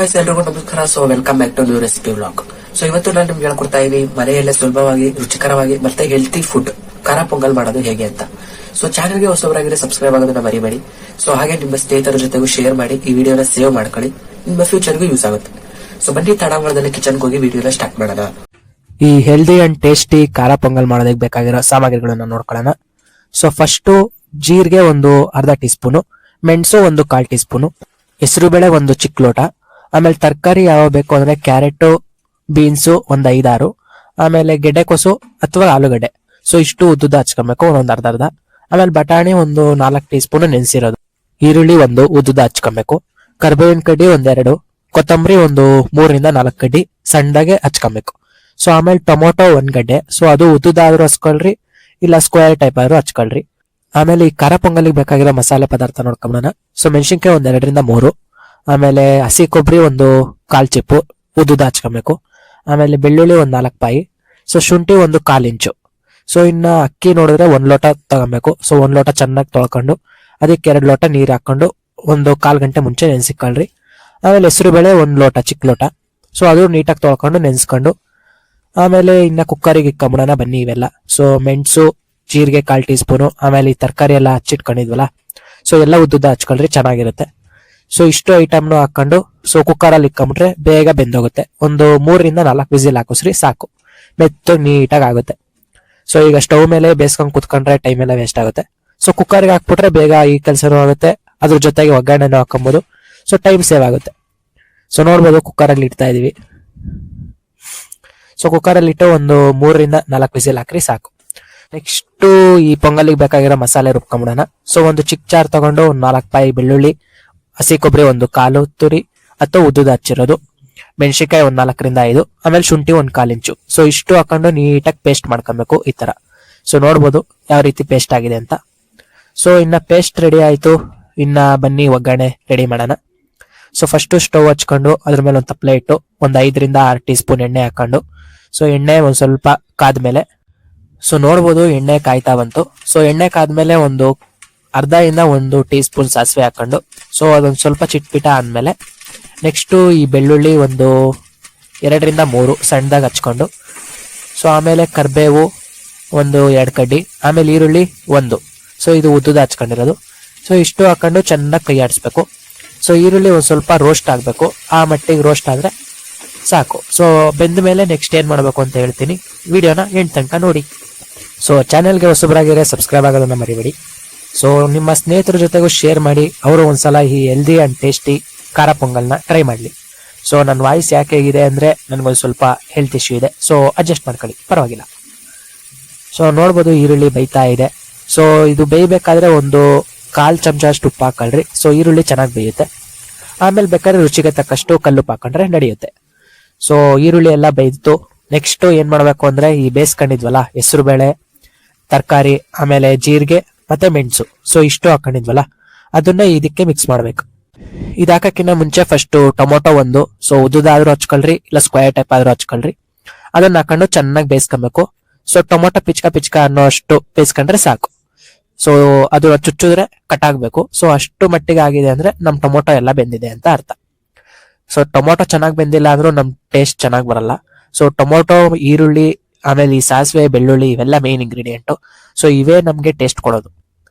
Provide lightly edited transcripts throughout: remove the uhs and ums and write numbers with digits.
Guys, ಎಲ್ರಿಗೂ ನಮಸ್ಕಾರ. So welcome back to new recipe vlog. So ಇವತ್ತು ನಾನು ನಿಮ್ಗೆ ಹೇಳ್ಕೊಡ್ತಾ ಇದೀನಿ ಮನೆಯಲ್ಲೇ ಸುಲಭವಾಗಿ ರುಚಿಕರವಾಗಿ ಮತ್ತೆ ಹೆಲ್ತಿ ಫುಡ್ ಖಾರ ಪೊಂಗಲ್ ಮಾಡೋದು ಹೇಗೆ ಅಂತ. ಸೊ ಚಾನಲ್ಗೆ ಹೊಸಬರಾಗಿದ್ರೆ ಸಬ್ಸ್ಕ್ರೈಬ್ ಆಗೋದನ್ನ ಮರಿಬೇಡಿ. ಸೊ ಹಾಗೆ ನಿಮ್ಮ ಸ್ನೇಹಿತರ ಜೊತೆಗೂ ಶೇರ್ ಮಾಡಿ, ಈ ವಿಡಿಯೋನ ಸೇವ್ ಮಾಡ್ಕೊಳ್ಳಿ, ನಿಮ್ಮ ಫ್ಯೂಚರ್ಗೂ ಯೂಸ್ ಆಗುತ್ತೆ. ಸೊ ಬನ್ನಿ ತಡಾಂಗಣದಲ್ಲಿ ಕಿಚನ್ಗೆ ಹೋಗಿ ವಿಡಿಯೋನ ಸ್ಟಾರ್ಟ್ ಮಾಡೋಣ. ಈ ಹೆಲ್ದಿ ಅಂಡ್ ಟೇಸ್ಟಿ ಖಾರ ಪೊಂಗಲ್ ಮಾಡೋದಕ್ಕೆ ಬೇಕಾಗಿರೋ ಸಾಮಗ್ರಿಗಳನ್ನ ನೋಡ್ಕೊಳ್ಳೋಣ. ಸೊ ಫಸ್ಟ್ ಜೀರಿಗೆ ಒಂದು ಅರ್ಧ ಟೀ ಸ್ಪೂನು, ಮೆಣಸು ಒಂದು 1/4 ಟೀ ಸ್ಪೂನು, ಹೆಸರುಬೇಳೆ ಒಂದು ಚಿಕ್ಕ ಲೋಟ, ಆಮೇಲೆ ತರಕಾರಿ ಯಾವ ಬೇಕು ಅಂದ್ರೆ ಕ್ಯಾರೆಟ್, ಬೀನ್ಸು ಒಂದು 5-6, ಆಮೇಲೆ ಗೆಡ್ಡೆಕೋಸು ಅಥವಾ ಆಲೂಗಡ್ಡೆ ಸೊ ಇಷ್ಟು ಉದ್ದುದ ಹಚ್ಕೊಬೇಕು ಒಂದೊಂದು ಅರ್ಧ. ಆಮೇಲೆ ಬಟಾಣಿ ಒಂದು 4 ಟೀ ಸ್ಪೂನ್ ನೆನೆಸಿರೋದು, ಈರುಳ್ಳಿ ಒಂದು ಉದ್ದುದ ಹಚ್ಕೊಬೇಕು, ಕರ್ಬೇವಿನ ಕಡ್ಡಿ 1-2, ಕೊತ್ತಂಬರಿ ಒಂದು 3-4 ಕಡ್ಡಿ ಸಣ್ಣದಾಗೆ ಹಚ್ಕೊಬೇಕು. ಸೊ ಆಮೇಲೆ ಟೊಮೊಟೊ 1 ಗಡ್ಡೆ, ಸೊ ಅದು ಉದ್ದುದಾದ್ರೂ ಹಚ್ಕೊಳ್ರಿ ಇಲ್ಲ ಸ್ಕ್ವೇರ್ ಟೈಪ್ ಆದ್ರೂ ಹಚ್ಕೊಳ್ರಿ. ಆಮೇಲೆ ಈ ಖಾರ ಪೊಂಗಲಿಗೆ ಬೇಕಾಗಿರೋ ಮಸಾಲೆ ಪದಾರ್ಥ ನೋಡ್ಕೊಂಬೋಣ. ಸೊ ಮೆಣಸಿನ್ಕಾಯಿ 1-2-3, ಆಮೇಲೆ ಹಸಿ ಕೊಬ್ಬರಿ ಒಂದು 1/4 ಚಿಪ್ಪು ಉದ್ದುದ ಹಚ್ಕೊಬೇಕು, ಆಮೇಲೆ ಬೆಳ್ಳುಳ್ಳಿ ಒಂದು 4 ಪಾಯಿ, ಸೊ ಶುಂಠಿ ಒಂದು 1/4 ಇಂಚು. ಸೊ ಇನ್ನ ಅಕ್ಕಿ ನೋಡಿದ್ರೆ 1 ಲೋಟ ತಗೊಬೇಕು. ಸೊ 1 ಲೋಟ ಚೆನ್ನಾಗಿ ತೊಳ್ಕೊಂಡು ಅದಕ್ಕೆ 2 ಲೋಟ ನೀರು ಹಾಕೊಂಡು ಒಂದು 1/4 ಗಂಟೆ ಮುಂಚೆ ನೆನೆಸಿಕೊಳ್ಳ್ರಿ. ಆಮೇಲೆ ಹೆಸರು ಬೇಳೆ 1 ಲೋಟ ಚಿಕ್ಕ ಲೋಟ, ಸೊ ಅದು ನೀಟಾಗಿ ತೊಳ್ಕೊಂಡು ನೆನೆಸ್ಕೊಂಡು ಆಮೇಲೆ ಇನ್ನ ಕುಕ್ಕರಿಗೆ ಇಕ್ಕೊಂಬಿಡೋಣ ಬನ್ನಿ ಇವೆಲ್ಲ. ಸೊ ಮೆಣಸು, ಜೀರಿಗೆ 1/4 ಟೀ ಸ್ಪೂನು, ಆಮೇಲೆ ಈ ತರಕಾರಿ ಎಲ್ಲ ಹಚ್ಚಿಟ್ಕೊಂಡಿದ್ವಲ್ಲ ಸೊ ಎಲ್ಲ ಉದ್ದುದ ಹಚ್ಕೊಳ್ರಿ, ಚೆನ್ನಾಗಿರುತ್ತೆ. ಸೊ ಇಷ್ಟು ಐಟಮ್ನು ಹಾಕೊಂಡು ಸೊ ಕುಕ್ಕರಲ್ಲಿ ಇಕ್ಕೊಂಬಿಟ್ರೆ ಬೇಗ ಬೆಂದೋಗುತ್ತೆ. ಒಂದು 3-4 ವಿಸಿಲ್ ಹಾಕಿಸ್ರಿ ಸಾಕು, ಮೆತ್ತು ನೀಟಾಗಿ ಆಗುತ್ತೆ. ಸೊ ಈಗ ಸ್ಟವ್ ಮೇಲೆ ಬೇಯಿಸ್ಕೊಂಡು ಕುತ್ಕೊಂಡ್ರೆ ಟೈಮ್ ಎಲ್ಲ ವೇಸ್ಟ್ ಆಗುತ್ತೆ. ಸೊ ಕುಕ್ಕರ್ಗೆ ಹಾಕ್ಬಿಟ್ರೆ ಬೇಗ ಈ ಕೆಲಸನೂ ಆಗುತ್ತೆ, ಅದ್ರ ಜೊತೆಗೆ ಒಗ್ಗರಣೆನೂ ಹಾಕೊಬಹುದು, ಸೊ ಟೈಮ್ ಸೇವ್ ಆಗುತ್ತೆ. ಸೊ ನೋಡ್ಬೋದು ಕುಕ್ಕರಲ್ಲಿ ಇಡ್ತಾ ಇದೀವಿ. ಸೊ ಕುಕ್ಕರಲ್ಲಿ ಇಟ್ಟು ಒಂದು 3-4 ವಿಸಿಲ್ ಹಾಕ್ರಿ ಸಾಕು. ನೆಕ್ಸ್ಟ್ ಈ ಪೊಂಗಲಿಗೆ ಬೇಕಾಗಿರೋ ಮಸಾಲೆ ರುಬ್ಕೊಂಬಿಡೋಣ. ಸೊ ಒಂದು ಚಿಕ್ಕ ಜಾರ್ ತಗೊಂಡು 4 ಪಾಯಿ ಬೆಳ್ಳುಳ್ಳಿ, ಹಸಿ ಕೊಬ್ಬರಿ ಒಂದು 1/4 ತುರಿ ಅಥವಾ ಉದ್ದುದ ಹಚ್ಚಿರೋದು, ಮೆಣಸಿನ್ಕಾಯಿ ಒಂದು 4-5, ಆಮೇಲೆ ಶುಂಠಿ ಒಂದು 1/4 ಇಂಚು. ಸೊ ಇಷ್ಟು ಹಾಕೊಂಡು ನೀಟಾಗಿ ಪೇಸ್ಟ್ ಮಾಡ್ಕೊಬೇಕು ಈ ತರ. ಸೊ ನೋಡ್ಬೋದು ಯಾವ ರೀತಿ ಪೇಸ್ಟ್ ಆಗಿದೆ ಅಂತ. ಸೊ ಇನ್ನ ಪೇಸ್ಟ್ ರೆಡಿ ಆಯ್ತು, ಇನ್ನ ಬನ್ನಿ ಒಗ್ಗರಣೆ ರೆಡಿ ಮಾಡೋಣ. ಸೊ ಫಸ್ಟ್ ಸ್ಟವ್ ಹಚ್ಕೊಂಡು ಅದ್ರ ಮೇಲೆ ಒಂದು ತಪ್ಪಲೆ ಇಟ್ಟು ಒಂದು 5-6 ಟೀ ಸ್ಪೂನ್ ಎಣ್ಣೆ ಹಾಕೊಂಡು ಸೊ ಎಣ್ಣೆ ಒಂದ್ ಸ್ವಲ್ಪ ಕಾದ್ಮೇಲೆ ಸೊ ನೋಡ್ಬೋದು ಎಣ್ಣೆ ಕಾಯ್ತಾ ಬಂತು. ಸೊ ಎಣ್ಣೆ ಕಾದ್ಮೇಲೆ ಒಂದು 1/2-1 ಟೀ ಸ್ಪೂನ್ ಸಾಸಿವೆ ಹಾಕೊಂಡು ಸೊ ಅದೊಂದು ಸ್ವಲ್ಪ ಚಿಟ್ಪಿಟ ಆದ್ಮೇಲೆ ನೆಕ್ಸ್ಟ್ ಈ ಬೆಳ್ಳುಳ್ಳಿ ಒಂದು 2-3 ಸಣ್ಣದಾಗಿ ಹಚ್ಕೊಂಡು ಸೊ ಆಮೇಲೆ ಕರ್ಬೇವು ಒಂದು 2 ಕಡ್ಡಿ, ಆಮೇಲೆ ಈರುಳ್ಳಿ 1, ಸೊ ಇದು ಉದ್ದುದ ಹಚ್ಕೊಂಡಿರೋದು. ಸೊ ಇಷ್ಟು ಹಾಕೊಂಡು ಚೆನ್ನಾಗಿ ಕೈ ಆಡಿಸ್ಬೇಕು. ಸೊ ಈರುಳ್ಳಿ ಒಂದ್ ಸ್ವಲ್ಪ ರೋಸ್ಟ್ ಆಗ್ಬೇಕು, ಆ ಮಟ್ಟಿಗೆ ರೋಸ್ಟ್ ಆದ್ರೆ ಸಾಕು. ಸೊ ಬೆಂದ ಮೇಲೆ ನೆಕ್ಸ್ಟ್ ಏನ್ ಮಾಡ್ಬೇಕು ಅಂತ ಹೇಳ್ತೀನಿ, ವಿಡಿಯೋನ ಎಂಡ್ ತನಕ ನೋಡಿ. ಸೊ ಚಾನೆಲ್ಗೆ ಹೊಸಬರಾಗಿದ್ರೆ ಸಬ್ಸ್ಕ್ರೈಬ್ ಆಗೋದನ್ನ ಮರಿಬೇಡಿ. ಸೊ ನಿಮ್ಮ ಸ್ನೇಹಿತರ ಜೊತೆಗೂ ಶೇರ್ ಮಾಡಿ, ಅವರು ಒಂದ್ಸಲ ಈ ಹೆಲ್ದಿ ಅಂಡ್ ಟೇಸ್ಟಿ ಖಾರ ಪೊಂಗಲ್ನ ಟ್ರೈ ಮಾಡಲಿ. ಸೊ ನನ್ನ ವಾಯ್ಸ್ ಯಾಕೆ ಹೇಗಿದೆ ಅಂದ್ರೆ ನನಗೊಂದು ಸ್ವಲ್ಪ ಹೆಲ್ತ್ ಇಶ್ಯೂ ಇದೆ, ಸೊ ಅಡ್ಜಸ್ಟ್ ಮಾಡ್ಕೊಳ್ಳಿ, ಪರವಾಗಿಲ್ಲ. ಸೊ ನೋಡ್ಬೋದು ಈರುಳ್ಳಿ ಬೇಯ್ತಾ ಇದೆ. ಸೊ ಇದು ಬೇಯಬೇಕಾದ್ರೆ ಒಂದು 1/4 ಚಮಚ ಅಷ್ಟು ಉಪ್ಪು ಹಾಕೊಳ್ರಿ. ಸೊ ಈರುಳ್ಳಿ ಚೆನ್ನಾಗಿ ಬೇಯುತ್ತೆ. ಆಮೇಲೆ ಬೇಕಾದ್ರೆ ರುಚಿಗೆ ತಕ್ಕಷ್ಟು ಕಲ್ಲುಪ್ಪು ಹಾಕೊಂಡ್ರೆ ನಡೆಯುತ್ತೆ. ಸೊ ಈರುಳ್ಳಿ ಎಲ್ಲ ಬೇಯ್ತು. ನೆಕ್ಸ್ಟ್ ಏನ್ ಮಾಡ್ಬೇಕು ಅಂದ್ರೆ ಈ ಬೇಯಿಸ್ಕೊಂಡಿದ್ವಲ್ಲ ಹೆಸರು ಬೇಳೆ, ತರಕಾರಿ, ಆಮೇಲೆ ಜೀರಿಗೆ ಮತ್ತೆ ಮೆಣಸು, ಸೊ ಇಷ್ಟು ಹಾಕೊಂಡಿದ್ವಲ್ಲ ಅದನ್ನ ಇದಕ್ಕೆ ಮಿಕ್ಸ್ ಮಾಡ್ಬೇಕು. ಇದು ಹಾಕಕ್ಕಿಂತ ಮುಂಚೆ ಫಸ್ಟ್ ಟೊಮೊಟೊ ಒಂದು, ಸೊ ಉದ್ದುದಾದ್ರೂ ಹಚ್ಕೊಳ್ರಿ ಇಲ್ಲ ಸ್ಕ್ವೇರ್ ಟೈಪ್ ಆದ್ರೂ ಹಚ್ಕೊಳ್ರಿ, ಅದನ್ನ ಹಾಕೊಂಡು ಚೆನ್ನಾಗಿ ಬೇಯಿಸ್ಕೊಬೇಕು. ಸೊ ಟೊಮೊಟೊ ಪಿಚ್ಕ ಅನ್ನೋ ಅಷ್ಟು ಬೇಯಿಸ್ಕೊಂಡ್ರೆ ಸಾಕು. ಸೊ ಅದು ಚುಚ್ಚಿದ್ರೆ ಕಟ್ ಆಗ್ಬೇಕು. ಸೊ ಅಷ್ಟು ಮಟ್ಟಿಗೆ ಆಗಿದೆ ಅಂದ್ರೆ ನಮ್ ಟೊಮೊಟೊ ಎಲ್ಲ ಬೆಂದಿದೆ ಅಂತ ಅರ್ಥ. ಸೊ ಟೊಮೊಟೊ ಚೆನ್ನಾಗಿ ಬೆಂದಿಲ್ಲ ಅಂದ್ರೂ ನಮ್ ಟೇಸ್ಟ್ ಚೆನ್ನಾಗಿ ಬರಲ್ಲ. ಸೊ ಟೊಮೊಟೊ, ಈರುಳ್ಳಿ, ಆಮೇಲೆ ಈ ಸಾಸಿವೆ, ಬೆಳ್ಳುಳ್ಳಿ ಇವೆಲ್ಲ ಮೇನ್ ಇಂಗ್ರೀಡಿಯೆಂಟ್. ಸೊ ಇವೇ ನಮ್ಗೆ ಟೇಸ್ಟ್ ಕೊಡೋದು.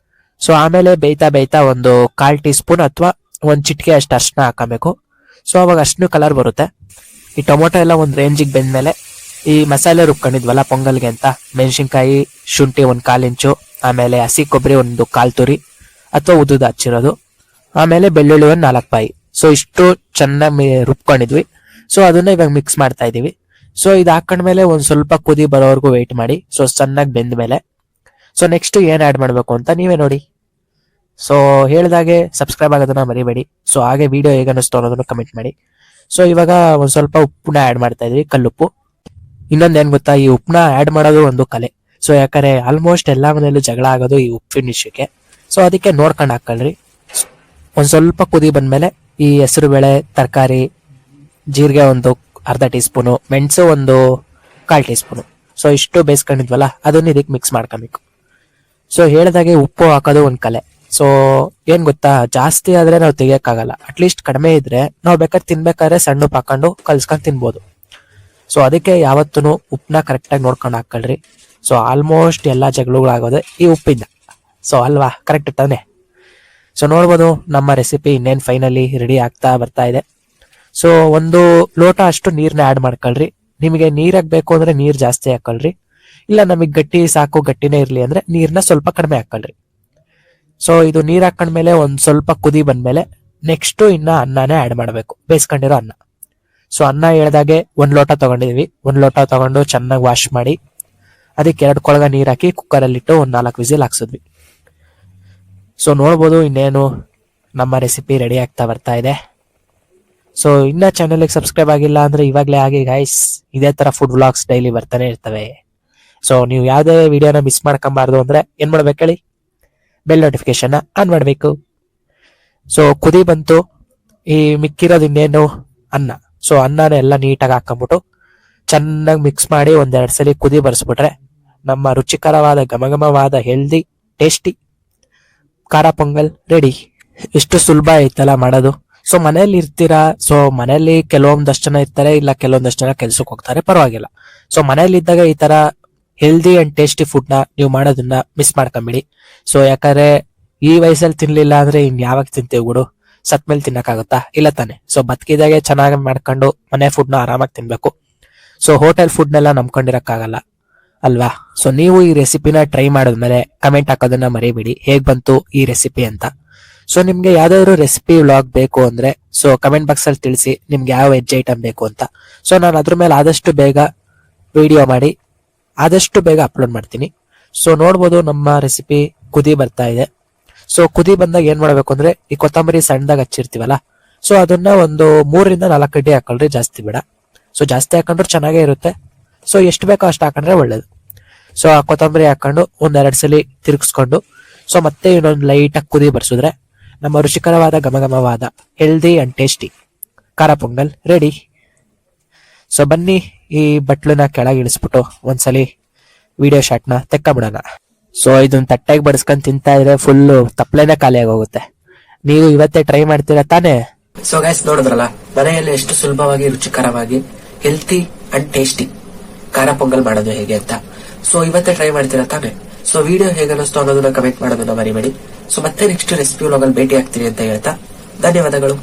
ಸೊ ಆಮೇಲೆ ಬೇಯ್ತಾ ಒಂದು 1/4 ಟೀ ಸ್ಪೂನ್ ಅಥವಾ 1 ಚಿಟಿಕೆ ಅಷ್ಟು ಅರ್ಶಿನ ಹಾಕಬೇಕು. ಸೊ ಅವಾಗ ಅರ್ಶಿನ ಕಲರ್ ಬರುತ್ತೆ. ಈ ಟೊಮೊಟೊ ಎಲ್ಲ ಒಂದ್ ರೇಂಜಿಗೆ ಬೆಂದ್ಮೇಲೆ ಈ ಮಸಾಲೆ ರುಬ್ಕೊಂಡಿದ್ವಲ್ಲ ಪೊಂಗಲ್ಗೆ ಅಂತ, ಮೆಣಸಿನ್ಕಾಯಿ, ಶುಂಠಿ ಒಂದು 1/4 ಇಂಚು, ಆಮೇಲೆ ಹಸಿ ಕೊಬ್ಬರಿ ಒಂದು 1/4 ತುರಿ ಅಥವಾ ಉದ್ದುದ ಹಚ್ಚಿರೋದು, ಆಮೇಲೆ ಬೆಳ್ಳುಳ್ಳಿ ಒಂದು 4 ಪಾಯಿ, ಸೊ ಇಷ್ಟು ಚೆನ್ನಾಗಿ ರುಬ್ಕೊಂಡಿದ್ವಿ. ಸೊ ಅದನ್ನ ಇವಾಗ ಮಿಕ್ಸ್ ಮಾಡ್ತಾ ಇದೀವಿ. ಸೊ ಇದು ಹಾಕೊಂಡ್ಮೇಲೆ ಒಂದ್ ಸ್ವಲ್ಪ ಕುದಿ ಬರೋವರೆಗೂ ವೆಯ್ಟ್ ಮಾಡಿ. ಸೊ ಚೆನ್ನಾಗಿ ಬೆಂದ ಮೇಲೆ ಸೊ ನೆಕ್ಸ್ಟ್ ಏನ್ ಆಡ್ ಮಾಡ್ಬೇಕು ಅಂತ ನೀವೇ ನೋಡಿ. ಸೊ ಹೇಳ್ದಾಗೆ ಸಬ್ಸ್ಕ್ರೈಬ್ ಆಗೋದನ್ನ ಮರಿಬೇಡಿ. ಸೊ ಹಾಗೆ ವಿಡಿಯೋ ಹೇಗೆ ಅನ್ನಿಸ್ತು ಅನ್ನೋದನ್ನು ಕಮೆಂಟ್ ಮಾಡಿ. ಸೊ ಇವಾಗ ಒಂದ್ ಸ್ವಲ್ಪ ಉಪ್ಪನ್ನ ಆಡ್ ಮಾಡ್ತಾ ಇದೀವಿ, ಕಲ್ಲುಪ್ಪು. ಇನ್ನೊಂದ್ ಏನ್ ಗೊತ್ತಾ, ಈ ಉಪ್ಪನ್ನ ಆಡ್ ಮಾಡೋದು ಒಂದು ಕಲೆ. ಸೊ ಯಾಕಂದ್ರೆ ಆಲ್ಮೋಸ್ಟ್ ಎಲ್ಲಾ ಮನೆಯಲ್ಲೂ ಜಗಳ ಆಗೋದು ಈ ಉಪ್ಪಿನ ವಿಷಯಕ್ಕೆ. ಸೊ ಅದಕ್ಕೆ ನೋಡ್ಕೊಂಡು ಹಾಕೊಳ್ರಿ. ಒಂದ್ ಸ್ವಲ್ಪ ಕುದಿ ಬಂದ್ಮೇಲೆ ಈ ಹೆಸರು ಬೇಳೆ, ತರಕಾರಿ, ಜೀರಿಗೆ ಒಂದು ಅರ್ಧ ಟೀ ಸ್ಪೂನು, ಮೆಣಸು ಒಂದು 1/4 ಟೀ ಸ್ಪೂನು, ಸೊ ಇಷ್ಟು ಬೇಯಿಸ್ಕೊಂಡಿದ್ವಲ್ಲ ಅದನ್ನ ಇದಕ್ಕೆ ಮಿಕ್ಸ್ ಮಾಡ್ಕೊಬೇಕು. ಸೊ ಹೇಳ್ದಾಗೆ ಉಪ್ಪು ಹಾಕೋದು ಒಂದ್ ಕಲೆ. ಸೊ ಏನ್ ಗೊತ್ತಾ, ಜಾಸ್ತಿ ಆದ್ರೆ ನಾವು ತೆಗಿಯಕ್ಕಾಗಲ್ಲ. ಅಟ್ಲೀಸ್ಟ್ ಕಡಿಮೆ ಇದ್ರೆ ನಾವು ಬೇಕಾದ್ರೆ ತಿನ್ಬೇಕಾದ್ರೆ ಸಣ್ಣ ಉಪ್ಪು ಹಾಕೊಂಡು ಕಲ್ಸ್ಕೊಂಡ್ ತಿನ್ಬೋದು. ಸೊ ಅದಕ್ಕೆ ಯಾವತ್ತೂ ಉಪ್ಪನ್ನ ಕರೆಕ್ಟಾಗಿ ನೋಡ್ಕೊಂಡು ಹಾಕೊಳ್ರಿ. ಸೊ ಆಲ್ಮೋಸ್ಟ್ ಎಲ್ಲಾ ಜಗಳಗಳಾಗೋದೆ ಈ ಉಪ್ಪಿಂದ. ಸೊ ಅಲ್ವಾ, ಕರೆಕ್ಟ್ ತಾನೆ? ಸೊ ನೋಡ್ಬೋದು ನಮ್ಮ ರೆಸಿಪಿ ಇನ್ನೇನ್ ಫೈನಲಿ ರೆಡಿ ಆಗ್ತಾ ಬರ್ತಾ ಇದೆ. ಸೊ ಒಂದು ಲೋಟ ಅಷ್ಟು ನೀರ್ನ ಆಡ್ ಮಾಡ್ಕೊಳ್ರಿ. ನಿಮಗೆ ನೀರ್ ಹಾಕ್ಬೇಕು ಅಂದ್ರೆ ನೀರ್ ಜಾಸ್ತಿ ಹಾಕೊಳ್ರಿ. ಇಲ್ಲ ನಮಗ್ ಗಟ್ಟಿ ಸಾಕು, ಗಟ್ಟಿನೇ ಇರ್ಲಿ ಅಂದ್ರೆ ನೀರ್ನ ಸ್ವಲ್ಪ ಕಡಿಮೆ ಹಾಕೊಳ್ರಿ. ಸೊ ಇದು ನೀರ್ ಹಾಕೊಂಡ್ಮೇಲೆ ಒಂದ್ ಸ್ವಲ್ಪ ಕುದಿ ಬಂದ್ಮೇಲೆ ನೆಕ್ಸ್ಟ್ ಇನ್ನ ಅನ್ನನೇ ಆಡ್ ಮಾಡ್ಬೇಕು, ಬೇಯಿಸ್ಕೊಂಡಿರೋ ಅನ್ನ. ಸೊ ಅನ್ನ ಹೇಳ್ದಾಗೆ 1 ಲೋಟ ತಗೊಂಡಿದೀವಿ. 1 ಲೋಟ ತಗೊಂಡು ಚೆನ್ನಾಗಿ ವಾಶ್ ಮಾಡಿ ಅದಕ್ಕೆ 2 ಕೊಳಗ ನೀರ್ ಹಾಕಿ ಕುಕ್ಕರಲ್ಲಿಟ್ಟು 4 ವಿಸಿಲ್ ಹಾಕ್ಸಿದ್ವಿ. ಸೊ ನೋಡ್ಬೋದು ಇನ್ನೇನು ನಮ್ಮ ರೆಸಿಪಿ ರೆಡಿ ಆಗ್ತಾ ಬರ್ತಾ ಇದೆ. ಸೊ ಇನ್ನ ಚಾನೆಲ್ಗೆ ಸಬ್ಸ್ಕ್ರೈಬ್ ಆಗಿಲ್ಲ ಅಂದ್ರೆ ಇವಾಗ್ಲೇ ಆಗಿ ಗೈಸ್. ಇದೇ ತರ ಫುಡ್ ವ್ಲಾಗ್ಸ್ ಡೈಲಿ ಬರ್ತಾನೆ ಇರ್ತವೆ. ಸೊ ನೀವು ಯಾವ್ದೇ ವಿಡಿಯೋನ ಮಿಸ್ ಮಾಡ್ಕೊಂಬಾರ್ದು ಅಂದ್ರೆ ಏನ್ ಮಾಡ್ಬೇಕು ಹೇಳಿ, ಬೆಲ್ ನೋಟಿಫಿಕೇಶನ್ ಆನ್ ಮಾಡ್ಬೇಕು. ಸೊ ಕುದಿ ಬಂತು. ಈ ಮಿಕ್ಕಿರೋದು ಇನ್ನೇನು ಅನ್ನ. ಸೊ ಅನ್ನನ ಎಲ್ಲ ನೀಟಾಗಿ ಹಾಕೊಂಡ್ಬಿಟ್ಟು ಚೆನ್ನಾಗಿ ಮಿಕ್ಸ್ ಮಾಡಿ 1-2 ಸಲ ಕುದಿ ಬರ್ಸ್ಬಿಟ್ರೆ ನಮ್ಮ ರುಚಿಕರವಾದ ಘಮಘಮವಾದ ಹೆಲ್ದಿ ಟೇಸ್ಟಿ ಖಾರ ಪೊಂಗಲ್ ರೆಡಿ. ಎಷ್ಟು ಸುಲಭ ಐತಲ್ಲ ಮಾಡೋದು. ಸೊ ಮನೇಲಿ ಇರ್ತೀರಾ, ಸೊ ಮನೇಲಿ ಕೆಲವೊಂದಷ್ಟು ಜನ ಇರ್ತಾರೆ, ಇಲ್ಲ ಕೆಲವೊಂದಷ್ಟು ಜನ ಕೆಲ್ಸಕ್ಕೆ ಹೋಗ್ತಾರೆ, ಪರವಾಗಿಲ್ಲ. ಸೊ ಮನೇಲಿ ಇದ್ದಾಗ ಈ ತರ ಹೆಲ್ದಿ ಅಂಡ್ ಟೇಸ್ಟಿ ಫುಡ್ ನ ನೀವು ಮಾಡೋದನ್ನ ಮಿಸ್ ಮಾಡ್ಕೊಂಬಿಡಿ. ಸೊ ಯಾಕಂದ್ರೆ ಈ ವಯಸ್ಸಲ್ಲಿ ತಿನ್ಲಿಲ್ಲ ಅಂದ್ರೆ ಇನ್ ಯಾವಾಗ ತಿಂತೇವ್ ಬಿಡು, ಸತ್ಮೇಲೆ ತಿನ್ನಕ್ಕಾಗತ್ತಾ? ಇಲ್ಲ ತಾನೆ? ಸೊ ಬದುಕಿದಾಗೆ ಚೆನ್ನಾಗಿ ಮಾಡ್ಕೊಂಡು ಮನೆ ಫುಡ್ ನ ಆರಾಮಾಗಿ ತಿನ್ಬೇಕು. ಸೊ ಹೋಟೆಲ್ ಫುಡ್ ನೆಲ್ಲ ನಂಬ್ಕೊಂಡಿರಕ್ಕಾಗಲ್ಲ ಅಲ್ವಾ? ಸೊ ನೀವು ಈ ರೆಸಿಪಿನ ಟ್ರೈ ಮಾಡಿದ್ಮೇಲೆ ಕಮೆಂಟ್ ಹಾಕೋದನ್ನ ಮರಿಬೇಡಿ, ಹೇಗ್ ಬಂತು ಈ ರೆಸಿಪಿ ಅಂತ. ಸೊ ನಿಮ್ಗೆ ಯಾವ್ದಾದ್ರು ರೆಸಿಪಿ ವ್ಲಾಗ್ ಬೇಕು ಅಂದ್ರೆ ಸೊ ಕಮೆಂಟ್ ಬಾಕ್ಸ್ ಅಲ್ಲಿ ತಿಳಿಸಿ ನಿಮ್ಗೆ ಯಾವ ವೆಜ್ ಐಟಮ್ ಬೇಕು ಅಂತ. ಸೊ ನಾನು ಅದ್ರ ಮೇಲೆ ಆದಷ್ಟು ಬೇಗ ವಿಡಿಯೋ ಮಾಡಿ ಆದಷ್ಟು ಬೇಗ ಅಪ್ಲೋಡ್ ಮಾಡ್ತೀನಿ. ಸೊ ನೋಡ್ಬೋದು ನಮ್ಮ ರೆಸಿಪಿ ಕುದಿ ಬರ್ತಾ ಇದೆ. ಸೊ ಕುದಿ ಬಂದಾಗ ಏನ್ ಮಾಡ್ಬೇಕು ಅಂದ್ರೆ ಈ ಕೊತ್ತಂಬರಿ ಸಣ್ಣದಾಗ ಹಚ್ಚಿರ್ತೀವಲ್ಲ, ಸೊ ಅದನ್ನ ಒಂದು 3-4 ಗಡ್ಡೆ ಹಾಕೊಳ್ರಿ, ಜಾಸ್ತಿ ಬೇಡ. ಸೊ ಜಾಸ್ತಿ ಹಾಕೊಂಡ್ರೆ ಚೆನ್ನಾಗೇ ಇರುತ್ತೆ. ಸೊ ಎಷ್ಟು ಬೇಕೋ ಅಷ್ಟು ಹಾಕೊಂಡ್ರೆ ಒಳ್ಳೇದು. ಸೊ ಆ ಕೊತ್ತಂಬರಿ ಹಾಕೊಂಡು 1-2 ಸಲ ತಿರುಗಿಸ್ಕೊಂಡು ಸೊ ಮತ್ತೆ ಇನ್ನೊಂದು ಲೈಟ್ ಆಗಿ ಕುದಿ ಬರ್ಸಿದ್ರೆ ನಮ್ಮ ರುಚಿಕರವಾದ ಘಮಘಮವಾದ ಹೆಲ್ದಿ ಅಂಡ್ ಟೇಸ್ಟಿ ಖಾರ ಪೊಂಗಲ್ ರೆಡಿ. ಸೊ ಬನ್ನಿ ಈ ಬಟ್ಲನ್ನ ಕೆಳಗೆ ಇಳಿಸ್ಬಿಟ್ಟು ಒಂದ್ಸಲಿ ವಿಡಿಯೋ ಶಾಟ್ನ ತೆಕ್ಕೊಂಬಿಡೋಣ. ಸೊ ಇದನ್ನ ತಟ್ಟೆಗೆ ಬಡಿಸ್ಕೊಂಡ್ ತಿಂತಾ ಇದ್ರೆ ಫುಲ್ ತಪ್ಪಲೆನೆ ಖಾಲಿ ಆಗೋಗುತ್ತೆ. ನೀವು ಇವತ್ತೇ ಟ್ರೈ ಮಾಡ್ತೀರಾ ತಾನೇ? ಸೊ ಗೈಸ್ ನೋಡಿದ್ರಲ್ಲ, ಮನೆಯಲ್ಲಿ ಎಷ್ಟು ಸುಲಭವಾಗಿ ರುಚಿಕರವಾಗಿ ಹೆಲ್ತಿ ಅಂಡ್ ಟೇಸ್ಟಿ ಖಾರ ಪೊಂಗಲ್ ಮಾಡೋದು ಹೇಗೆ ಅಂತ. ಸೊ ಇವತ್ತೇ ಟ್ರೈ ಮಾಡ್ತೀರಾ ತಾನೆ? ಸೊ ವಿಡಿಯೋ ಹೇಗೆ ಅನ್ನಿಸ್ತು ಅನ್ನೋದನ್ನ ಕಮೆಂಟ್ ಮಾಡೋದನ್ನ ಮರಿಬೇಡಿ. ಸೊ ಮತ್ತೆ ನೆಕ್ಸ್ಟ್ ರೆಸಿಪಿ ವ್ಲಾಗ್ ಅಲ್ಲಿ ಭೇಟಿ ಆಗ್ತೀನಿ ಅಂತ ಹೇಳ್ತಾ ಧನ್ಯವಾದಗಳು.